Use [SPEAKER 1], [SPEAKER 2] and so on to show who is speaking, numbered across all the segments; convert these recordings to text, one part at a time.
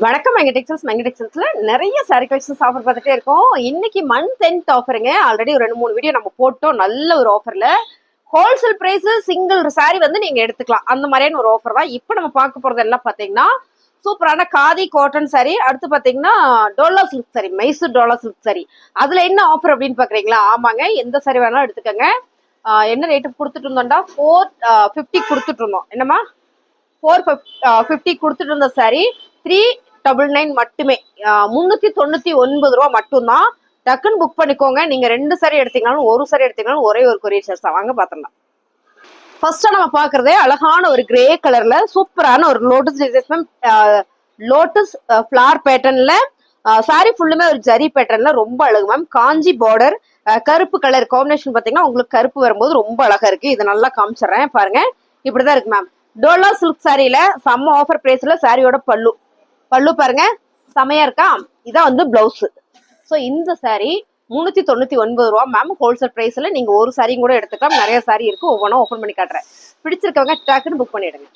[SPEAKER 1] வணக்கம் மெங்கடெக்ஸன்ஸ்ல நிறைய sorry collections offer பார்த்துட்டே இருக்கோம். இன்னைக்கு மந்த் எண்ட் ஆஃபருங்க. ஆல்ரெடி ஒரு 2-3 வீடியோ நம்ம போட்டோம். நல்ல ஒரு ஆஃபர்ல ஹோல்சேல் பிரைஸ் சிங்கிள் சாரி வந்து நீங்க எடுத்துக்கலாம். அந்த மாதிரியான ஒரு ஆஃபர் தான் இப்போ நம்ம பார்க்க போறது. எல்லாம் பாத்தீங்கன்னா சூப்பரான காதி காட்டன் சாரி. அடுத்து பாத்தீங்கன்னா Dola silk sorry, Mysore Dola silk sorry. அதுல என்ன ஆஃபர் அப்படின்னு பாக்குறீங்களா? ஆமாங்க, எந்த சாரி வேணாலும் எடுத்துக்கோங்க. என்ன ரேட்டு கொடுத்துட்டு இருந்தோம்டா 450 கொடுத்துட்டு இருந்தோம். என்னமா 450 கொடுத்துட்டு இருந்த சாரி 399 மட்டுமே. 399 ரூபா மட்டும்தான். டக்குன்னு புக் பண்ணிக்கோங்க. நீங்க 2 சாரி எடுத்தீங்கனாலும் ஒரு சாரி எடுத்தீங்கனாலும் ஒரே ஒரு கொரியர் சார்ஜ் தான். வாங்க பாத்திரலாம். ஃபர்ஸ்டா நம்ம பாக்குறதே அழகான ஒரு கிரே கலர்ல சூப்பரான ஒரு லோட்டஸ் டிசைன், லோட்டஸ் ஃபிளார் பேட்டர்ன்ல சாரி ஃபுல்லுமே ஒரு ஜரி பேட்டர்ன்ல ரொம்ப அழகு மேம். காஞ்சி பார்டர், கருப்பு கலர் காம்பினேஷன் பாத்தீங்கன்னா உங்களுக்கு கருப்பு வரும்போது ரொம்ப அழகா இருக்கு. இதை நல்லா காமிச்சிடுறேன் பாருங்க. இப்படிதான் இருக்கு மேம். டோலா சில்க் சாரியில செம்ம ஆஃபர் பிரைஸ்ல சாரியோட பல்லு பாருங்க, செமையா இருக்கா. இதான் வந்து பிளவுஸ். ஸோ இந்த சாரி 399 ரூபா மேம். ஹோல்சேல் பிரைஸ்ல நீங்க ஒரு சாரி கூட எடுத்துக்கலாம். நிறைய சாரி இருக்கு, ஒவ்வொன்றும் ஓப்பன் பண்ணி காட்டுறேன். பிடிச்சிருக்கவங்க டக்குன்னு புக் பண்ணிடுங்க.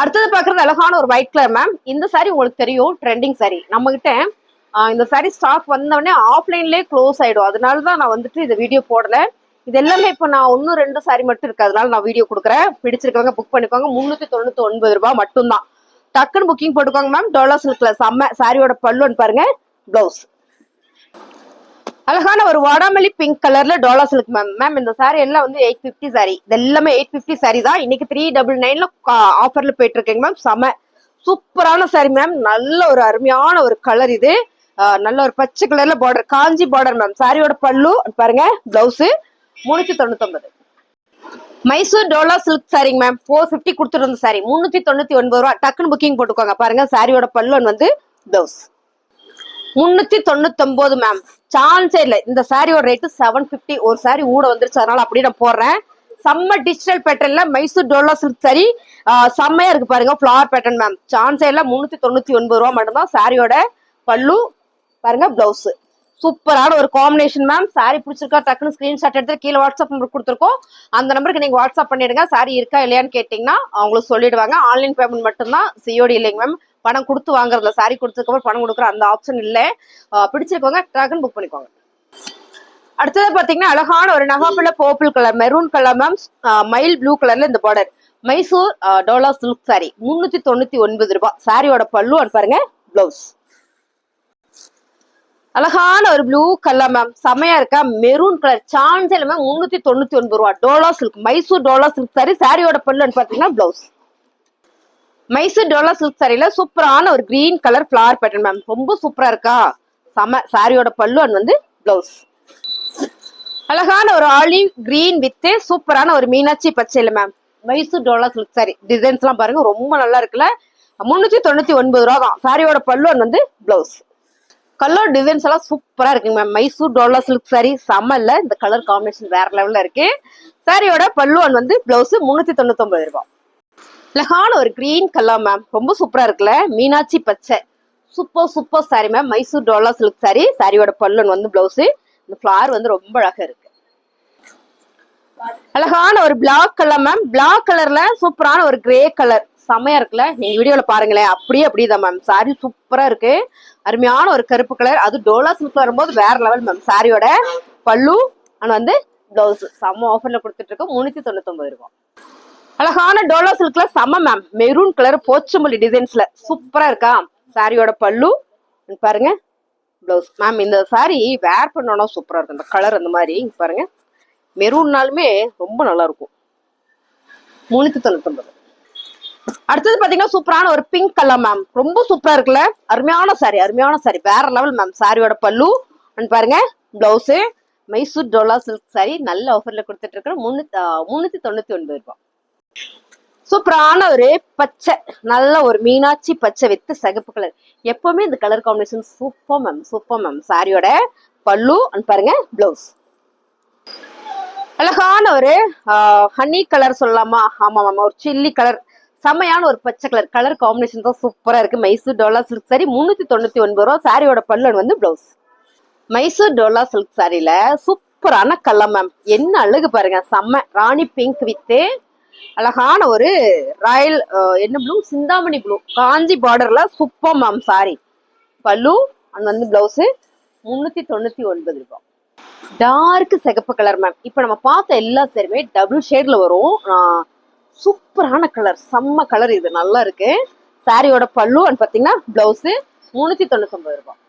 [SPEAKER 1] அடுத்தது பாக்குறது அழகான ஒரு ஒயிட் கலர் மேம். இந்த சாரி உங்களுக்கு தெரியும், ட்ரெண்டிங் சாரி. நம்ம கிட்ட இந்த சாரி ஸ்டாக் வந்தவொடனே ஆஃப்லைன்லேயே க்ளோஸ் ஆயிடும். அதனாலதான் நான் வந்துட்டு இந்த வீடியோ போடல. இது எல்லாமே இப்போ நான் 1-2 சாரி மட்டும் இருக்கு, அதனால நான் வீடியோ கொடுக்குறேன். பிடிச்சிருக்கவங்க புக் பண்ணிக்கோங்க. 399 ரூபாய் மட்டும்தான். டக்குன்னு புக்கிங் போட்டுக்கோங்க மேம். டோலா சில்க்ல செம்ம. சாரியோட பல்லுன்னு பாருங்க, பிளவுஸ் அழகான ஒரு வாடாமல்லி பிங்க் கலர்ல டோலா சில்க் மேம். மேம் இந்த சாரி எல்லாம் வந்து 850 சாரி. இது எல்லாமே 850 சாரி தான். இன்னைக்கு 399ல ஆஃபர்ல போயிட்டு இருக்கேங்க மேம். செம்ம சூப்பரான சாரி மேம். நல்ல ஒரு அருமையான ஒரு கலர் இது. நல்ல ஒரு பச்சை கலர்ல பார்டர், காஞ்சி பார்டர் மேம். சாரியோட பல்லு பாருங்க, பிளவுஸ் 399. மைசூர் டோலா சில்க் சாரிங்க மேம். 450 கொடுத்துருந்த சாரி 399 ரூபா. டக்குன்னு புக்கிங் போட்டுக்கோங்க. பாருங்க சாரியோட பல்லுவன் வந்து பிளவுஸ் 399 மேம். சான்ஸே இல்லை. இந்த சாரியோட ரேட்டு 750. ஒரு சாரி ஊட வந்துருச்சு, அதனால அப்படியே நான் போடுறேன். செம்ம டிஜிட்டல் பேட்டர்ன்ல மைசூர் டோலா சில்க் சாரி செம்மையா இருக்கு பாருங்க. Flower pattern ma'am. சான்ஸே இல்லை. 399 ரூபா மட்டும்தான். சாரியோட பல்லு பாருங்க, பிளவுஸ் சூப்பரான ஒரு காம்பினேஷன் மேம். சாரி பிடிச்சிருக்கா டக்குன்னு ஸ்கிரீன்ஷாட் எடுத்து கீழே வாட்ஸ்அப் நம்பர் கொடுத்துருக்கோம். அந்த நம்பருக்கு நீங்க வாட்ஸ்அப் பண்ணிடுங்க. சாரி இருக்கா இல்லையான்னு கேட்டீங்கன்னா அவங்களுக்கு சொல்லிடுவாங்க. ஆன்லைன் பேமெண்ட் மட்டும்தான், சிஓடி இல்லைங்க மேம். பணம் கொடுத்து வாங்குறதுல, சாரி கொடுத்ததுக்கப்புறம் பணம் கொடுக்குற அந்த ஆப்ஷன் இல்லை. பிடிச்சிருக்கோங்க டக்குன்னு புக் பண்ணிக்கோங்க. அடுத்தது பாத்தீங்கன்னா அழகான ஒரு நகாப்பிள்ள purple colour, maroon colour ma'am. மைல் ப்ளூ கலர்ல இந்த பார்டர். மைசூர் டோலா சில்க் சாரி 399 ரூபாய். சாரியோட பல்லு பாருங்க, பிளவுஸ் அழகான ஒரு ப்ளூ கலர் மேம். செமையா இருக்கா. மெரூன் கலர் சான்ஸ் இல்ல மேம். 399 ரூபா. Dola silk, Mysore Dola silk sorry. சாரியோட பல்லுன்னு பாத்தீங்கன்னா பிளவுஸ். மைசூர் டோலா சில்க் சாரியில சூப்பரான ஒரு green colour flower pattern ma'am. ரொம்ப சூப்பரா இருக்கா, செம. சாரியோட பல்லுன்னு வந்து பிளவுஸ். அழகான ஒரு ஆலிவ் கிரீன் வித் சூப்பரான ஒரு மீனாட்சி பச்சையில மேம். Mysore Dola silk sari. Designs எல்லாம் பாருங்க, ரொம்ப நல்லா இருக்குல்ல. 399 ரூபா தான். சாரியோட பல்லுன்னு வந்து பிளவுஸ். கலர் டிசைன்ஸ் எல்லாம் சூப்பரா இருக்குங்க ma'am. Mysore Dola silk sorry செம்ம இல்ல. இந்த கலர் காம்பினேஷன் வேற லெவல்ல இருக்கு. சாரியோட பல்லுவன் வந்து பிளவுஸ் 399 ரூபாய். அழகான ஒரு கிரீன் கலர் மேம். ரொம்ப சூப்பரா இருக்குல்ல. மீனாட்சி பச்சை super sorry ma'am. Mysore Dola silk sorry. சாரியோட பல்லுவன் வந்து பிளவுஸ். இந்த ஃபிளார் வந்து ரொம்ப அழகா இருக்கு. அழகான ஒரு பிளாக் கலர் மேம். பிளாக் கலர்ல சூப்பரான ஒரு கிரே கலர் செமையா இருக்குல்ல. நீங்க வீடியோல பாருங்களேன், அப்படிதான் மேம். சாரி சூப்பரா இருக்கு. அருமையான ஒரு கருப்பு கலர். அது டோலா சில்க் வரும்போது வேற லெவல் மேம். சாரியோட பல்லு வந்து பிளவுஸ் செம்ம ஆஃபர்ல கொடுத்துட்டு இருக்கோம். 399 ரூபாய். அழகான டோலா சில்க்ல செம்ம மேம். மெரூன் கலர் போச்சம்பள்ளி டிசைன்ஸ்ல சூப்பரா இருக்கா. சாரியோட பல்லு பாருங்க, பிளவுஸ் மேம். இந்த சாரி வேர் பண்ணோம்னா சூப்பரா இருக்கும். இந்த கலர் அந்த மாதிரி பாருங்க. மெரூன்னாலுமே ரொம்ப நல்லா இருக்கும். 399. அடுத்தது பாத்தீங்கன்னா சூப்பரான ஒரு பிங்க் கலர் மேம். ரொம்ப சூப்பரா இருக்குல்ல. அருமையான சாரி வேற லெவல் மேம். சாரியோட பல்லு பாருங்க, blouse. Mysore Dola silk sorry நல்ல ஆஃபர்ல கொடுத்துட்டு இருக்கிற 399 ரூபாய். சூப்பரான ஒரு பச்சை, நல்ல ஒரு மீனாட்சி பச்சை வித்து சிகப்பு கலர். எப்பவுமே இந்த கலர் காம்பினேஷன் சூப்பர் மேம். சாரியோட பல்லு பாருங்க, பிளவுஸ். அழகான ஒரு ஹனி கலர் சொல்லலாமா? ஆமா மேம். ஒரு சில்லி கலர் செம்மையான ஒரு பச்சை கலர் காம்பினேஷன் தான் சூப்பரா இருக்கு. மைசூர் டோலா சில்க் சாரி 399 ரூபா. சாரியோட பல்லு வந்து பிளவுஸ். மைசூர் டோலா சில்க் சாரியில சூப்பரான கலர் மேம். என்ன அழகு பாருங்க, செம்ம. ராணி பிங்க் வித்து அழகான ஒரு ராயல் என்ன ப்ளூ, சிந்தாமணி ப்ளூ, காஞ்சி பார்டர்ல சூப்பர் மேம் சாரி. பல்லு அண்ட் வந்து பிளவுஸ் 399 ரூபாய். டார்க் சிகப்பு கலர் மேம். இப்ப நம்ம பார்த்த எல்லா சேருமே டபுள் ஷேட்ல வரும். சூப்பரான கலர், செம்ம கலர், இது நல்லா இருக்கு. சாரியோட பல்லு அண்ட் பாத்தீங்கன்னா பிளவுஸ் 399 ரூபாய்.